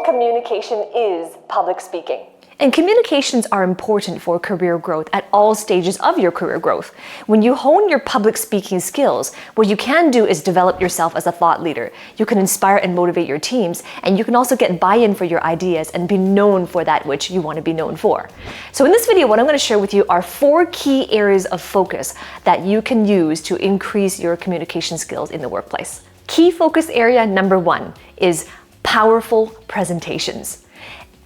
communication is public speaking. And communications are important for career growth at all stages of your career growth. When you hone your public speaking skills, what you can do is develop yourself as a thought leader. You can inspire and motivate your teams, and you can also get buy-in for your ideas and be known for that which you want to be known for. So in this video, what I'm going to share with you are 4 key areas of focus that you can use to increase your communication skills in the workplace. Key focus area number 1 is powerful presentations.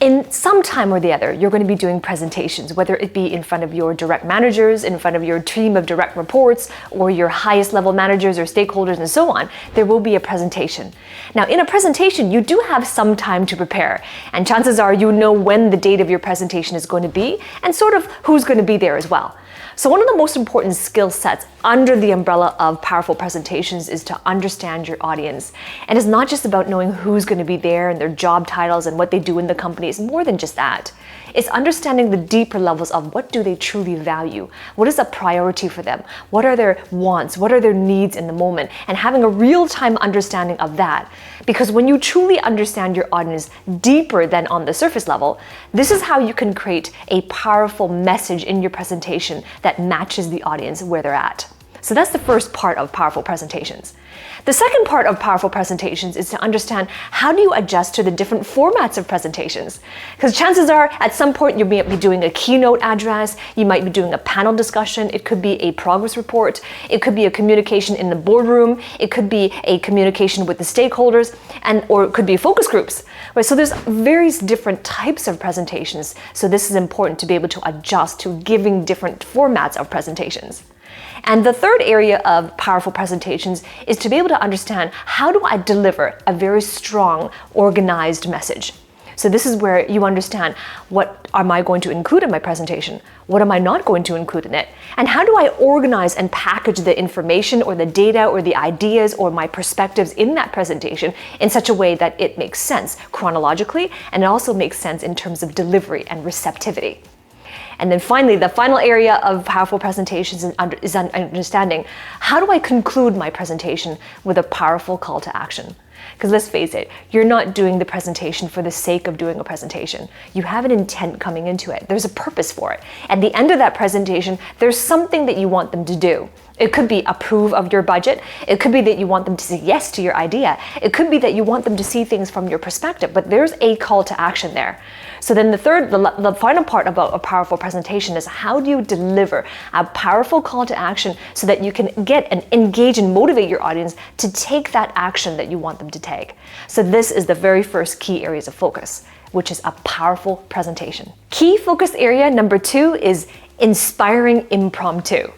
In some time or the other, you're going to be doing presentations, whether it be in front of your direct managers, in front of your team of direct reports, or your highest level managers or stakeholders and so on. There will be a presentation. Now, in a presentation, you do have some time to prepare, and chances are you know when the date of your presentation is going to be and sort of who's going to be there as well. So one of the most important skill sets under the umbrella of powerful presentations is to understand your audience. And it's not just about knowing who's going to be there and their job titles and what they do in the company. It's more than just that. It's understanding the deeper levels of what do they truly value? What is a priority for them? What are their wants? What are their needs in the moment? And having a real-time understanding of that. Because when you truly understand your audience deeper than on the surface level, this is how you can create a powerful message in your presentation that matches the audience where they're at. So that's the first part of powerful presentations. The second part of powerful presentations is to understand how do you adjust to the different formats of presentations. Because chances are at some point you may be doing a keynote address, you might be doing a panel discussion, it could be a progress report, it could be a communication in the boardroom, it could be a communication with the stakeholders, or it could be focus groups. Right? So there's various different types of presentations. So this is important to be able to adjust to giving different formats of presentations. And the third area of powerful presentations is to be able to understand how do I deliver a very strong, organized message. So this is where you understand what am I going to include in my presentation? What am I not going to include in it? And how do I organize and package the information or the data or the ideas or my perspectives in that presentation in such a way that it makes sense chronologically and it also makes sense in terms of delivery and receptivity. And then finally, the final area of powerful presentations is understanding how do I conclude my presentation with a powerful call to action? Because let's face it, you're not doing the presentation for the sake of doing a presentation. You have an intent coming into it. There's a purpose for it. At the end of that presentation, there's something that you want them to do. It could be approve of your budget. It could be that you want them to say yes to your idea. It could be that you want them to see things from your perspective, but there's a call to action there. So then the final part about a powerful presentation is how do you deliver a powerful call to action so that you can get and engage and motivate your audience to take that action that you want them to take. So this is the very first key areas of focus, which is a powerful presentation. Key focus area number 2 is inspiring impromptu.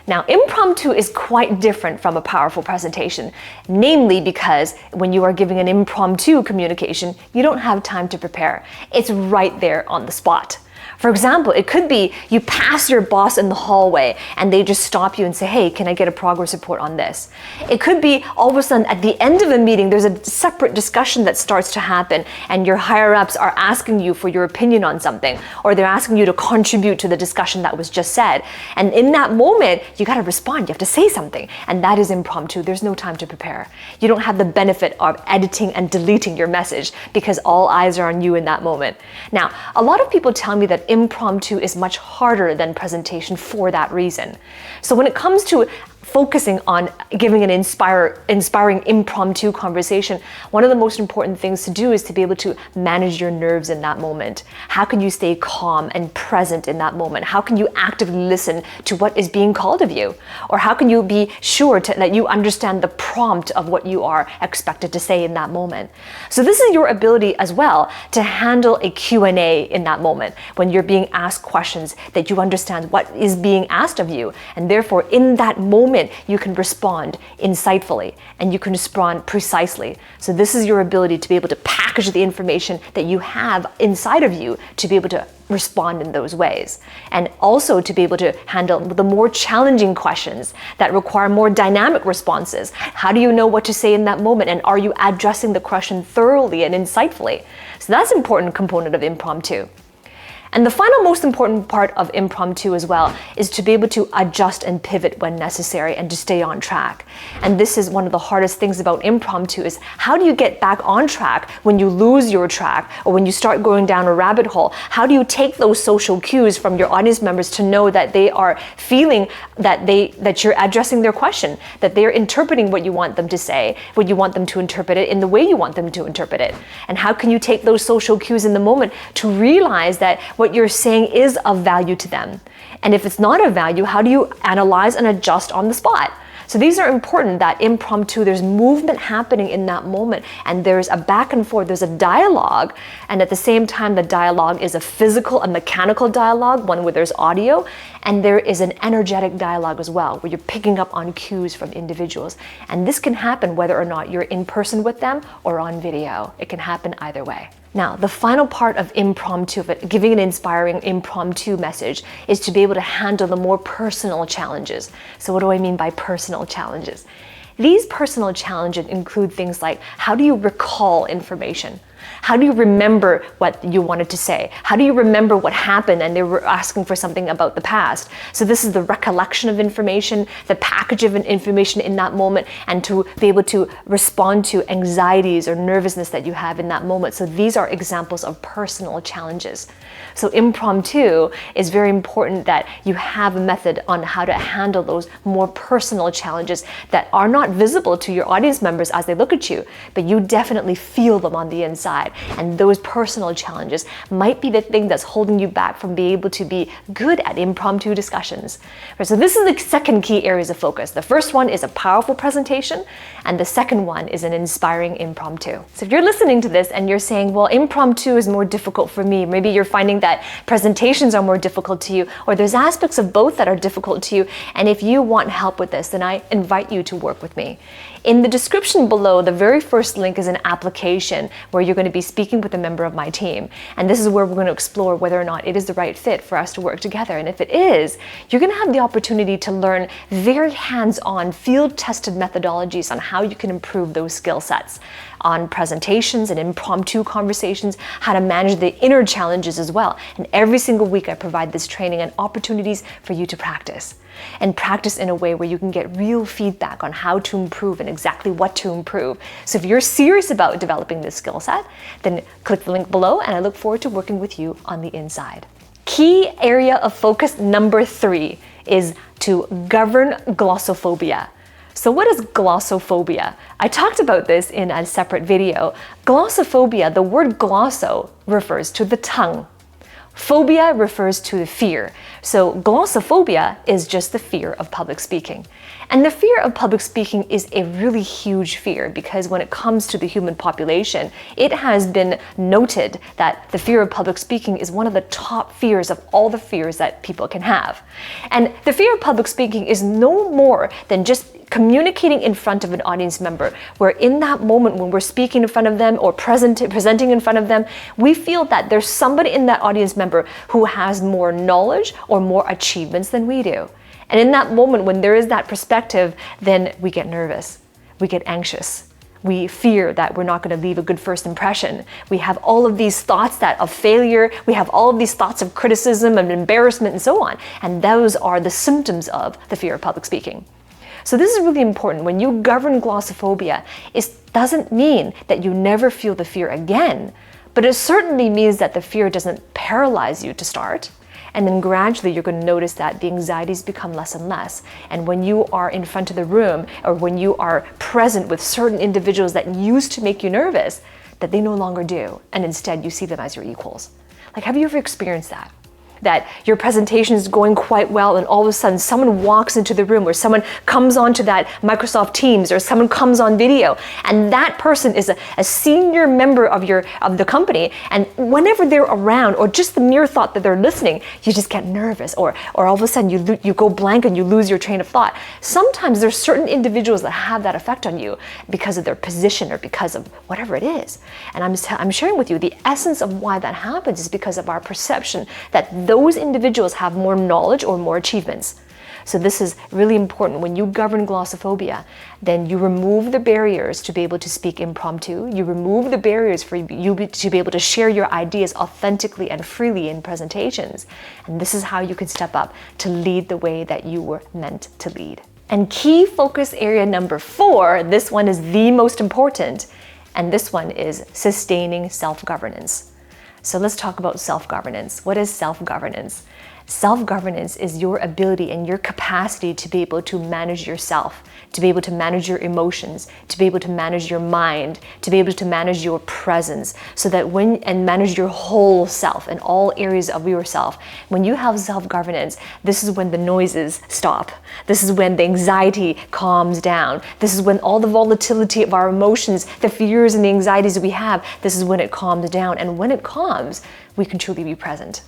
Now, impromptu is quite different from a powerful presentation, namely because when you are giving an impromptu communication, you don't have time to prepare. It's right there on the spot. For example, it could be you pass your boss in the hallway and they just stop you and say, hey, can I get a progress report on this? It could be all of a sudden at the end of a meeting, there's a separate discussion that starts to happen and your higher ups are asking you for your opinion on something, or they're asking you to contribute to the discussion that was just said. And in that moment, you got to respond. You have to say something. And that is impromptu. There's no time to prepare. You don't have the benefit of editing and deleting your message because all eyes are on you in that moment. Now, a lot of people tell me that impromptu is much harder than presentation for that reason. So when it comes to focusing on giving an inspiring impromptu conversation, one of the most important things to do is to be able to manage your nerves in that moment. How can you stay calm and present in that moment? How can you actively listen to what is being called of you? Or how can you be sure that you understand the prompt of what you are expected to say in that moment? So this is your ability as well to handle a Q&A in that moment when you're being asked questions, that you understand what is being asked of you, and therefore in that moment you can respond insightfully and you can respond precisely. So this is your ability to be able to package the information that you have inside of you to be able to respond in those ways, and also to be able to handle the more challenging questions that require more dynamic responses. How do you know what to say in that moment, and are you addressing the question thoroughly and insightfully? So that's an important component of impromptu. And the final most important part of impromptu as well is to be able to adjust and pivot when necessary and to stay on track. And this is one of the hardest things about impromptu is how do you get back on track when you lose your track or when you start going down a rabbit hole? How do you take those social cues from your audience members to know that they are feeling that you're addressing their question, that they're interpreting what you want them to say, what you want them to interpret it in the way you want them to interpret it? And how can you take those social cues in the moment to realize that what you're saying is of value to them? And if it's not of value, how do you analyze and adjust on the spot? So these are important, that impromptu, there's movement happening in that moment, and there's a back and forth, there's a dialogue, and at the same time the dialogue is a physical, a mechanical dialogue, one where there's audio, and there is an energetic dialogue as well, where you're picking up on cues from individuals. And this can happen whether or not you're in person with them or on video. It can happen either way. Now, the final part of impromptu, giving an inspiring impromptu message, is to be able to handle the more personal challenges. So what do I mean by personal challenges? These personal challenges include things like, how do you recall information? How do you remember what you wanted to say? How do you remember what happened and they were asking for something about the past? So this is the recollection of information, the package of information in that moment, and to be able to respond to anxieties or nervousness that you have in that moment. So these are examples of personal challenges. So impromptu is very important that you have a method on how to handle those more personal challenges that are not visible to your audience members as they look at you, but you definitely feel them on the inside. And those personal challenges might be the thing that's holding you back from being able to be good at impromptu discussions. Right, so this is the second key areas of focus. The first one is a powerful presentation, and the second one is an inspiring impromptu. So if you're listening to this and you're saying, well, impromptu is more difficult for me, maybe you're finding that presentations are more difficult to you, or there's aspects of both that are difficult to you, and if you want help with this, then I invite you to work with me. In the description below, the very first link is an application where you're going to be speaking with a member of my team. And this is where we're going to explore whether or not it is the right fit for us to work together. And if it is, you're going to have the opportunity to learn very hands-on, field-tested methodologies on how you can improve those skill sets on presentations and impromptu conversations, how to manage the inner challenges as well. And every single week I provide this training and opportunities for you to practice. And practice in a way where you can get real feedback on how to improve and exactly what to improve. So if you're serious about developing this skill set, then click the link below and I look forward to working with you on the inside. Key area of focus number 3 is to govern glossophobia. So what is glossophobia? I talked about this in a separate video. Glossophobia, the word glosso refers to the tongue. Phobia refers to the fear. So glossophobia is just the fear of public speaking. And the fear of public speaking is a really huge fear because when it comes to the human population, it has been noted that the fear of public speaking is one of the top fears of all the fears that people can have. And the fear of public speaking is no more than just communicating in front of an audience member, where in that moment when we're speaking in front of them or presenting in front of them, we feel that there's somebody in that audience member who has more knowledge or more achievements than we do. And in that moment when there is that perspective, then we get nervous, we get anxious. We fear that we're not going to leave a good first impression. We have all of these thoughts of failure. We have all of these thoughts of criticism and embarrassment and so on. And those are the symptoms of the fear of public speaking. So this is really important. When you govern glossophobia, it doesn't mean that you never feel the fear again, but it certainly means that the fear doesn't paralyze you to start. And then gradually you're going to notice that the anxieties become less and less. And when you are in front of the room or when you are present with certain individuals that used to make you nervous, that they no longer do. And instead you see them as your equals. Like, have you ever experienced that? That your presentation is going quite well and all of a sudden someone walks into the room or someone comes onto that Microsoft Teams or someone comes on video and that person is a senior member of the company, and whenever they're around or just the mere thought that they're listening, you just get nervous or all of a sudden you go blank and you lose your train of thought. Sometimes there's certain individuals that have that effect on you because of their position or because of whatever it is. And I'm sharing with you the essence of why that happens is because of our perception that those individuals have more knowledge or more achievements. So this is really important. When you govern glossophobia, then you remove the barriers to be able to speak impromptu. You remove the barriers for you to be able to share your ideas authentically and freely in presentations. And this is how you can step up to lead the way that you were meant to lead. And key focus area number 4, this one is the most important, and this one is sustaining self-governance. So let's talk about self-governance. What is self-governance? Self-governance is your ability and your capacity to be able to manage yourself, to be able to manage your emotions, to be able to manage your mind, to be able to manage your presence, so that and manage your whole self in all areas of yourself. When you have self-governance, this is when the noises stop. This is when the anxiety calms down. This is when all the volatility of our emotions, the fears and the anxieties we have, this is when it calms down. And when it calms, we can truly be present.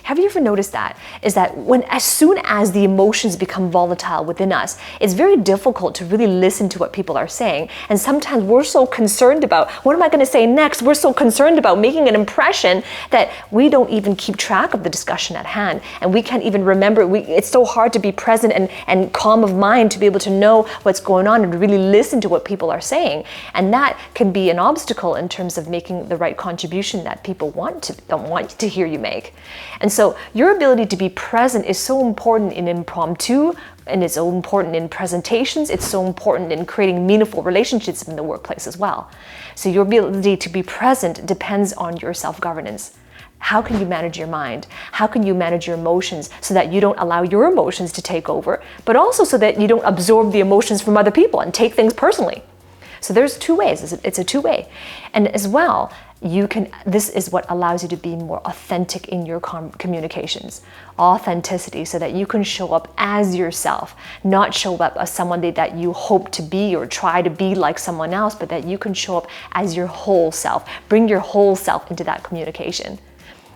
Have you ever noticed that? Is that as soon as the emotions become volatile within us, it's very difficult to really listen to what people are saying. And sometimes we're so concerned about, what am I going to say next? We're so concerned about making an impression that we don't even keep track of the discussion at hand. And we can't even remember. It's so hard to be present and calm of mind to be able to know what's going on and to really listen to what people are saying. And that can be an obstacle in terms of making the right contribution that people want to hear you make. And so your ability to be present is so important in impromptu, and it's so important in presentations. It's so important in creating meaningful relationships in the workplace as well. So your ability to be present depends on your self-governance. How can you manage your mind? How can you manage your emotions so that you don't allow your emotions to take over, but also so that you don't absorb the emotions from other people and take things personally? So there's two ways. It's a two-way. And as well, this is what allows you to be more authentic in your communications. Authenticity, so that you can show up as yourself, not show up as someone that you hope to be or try to be like someone else, but that you can show up as your whole self. Bring your whole self into that communication.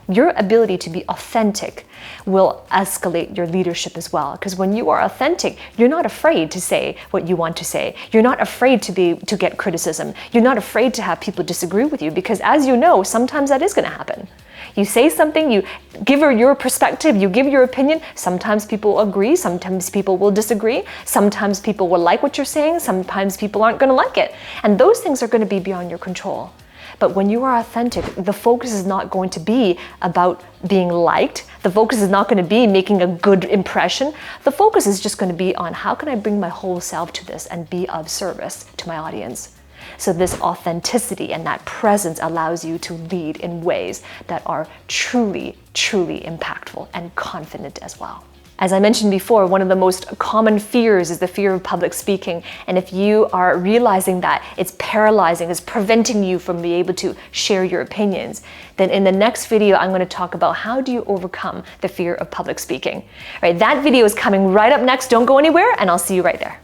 Your ability to be authentic will escalate your leadership as well. Because when you are authentic, you're not afraid to say what you want to say. You're not afraid to get criticism. You're not afraid to have people disagree with you, because as you know, sometimes that is going to happen. You say something, you give your perspective, you give your opinion. Sometimes people agree, sometimes people will disagree. Sometimes people will like what you're saying, sometimes people aren't going to like it. And those things are going to be beyond your control. But when you are authentic, the focus is not going to be about being liked. The focus is not going to be making a good impression. The focus is just going to be on, how can I bring my whole self to this and be of service to my audience? So this authenticity and that presence allows you to lead in ways that are truly, truly impactful and confident as well. As I mentioned before, one of the most common fears is the fear of public speaking. And if you are realizing that it's paralyzing, it's preventing you from being able to share your opinions, then in the next video, I'm going to talk about how do you overcome the fear of public speaking. Right, that video is coming right up next. Don't go anywhere, and I'll see you right there.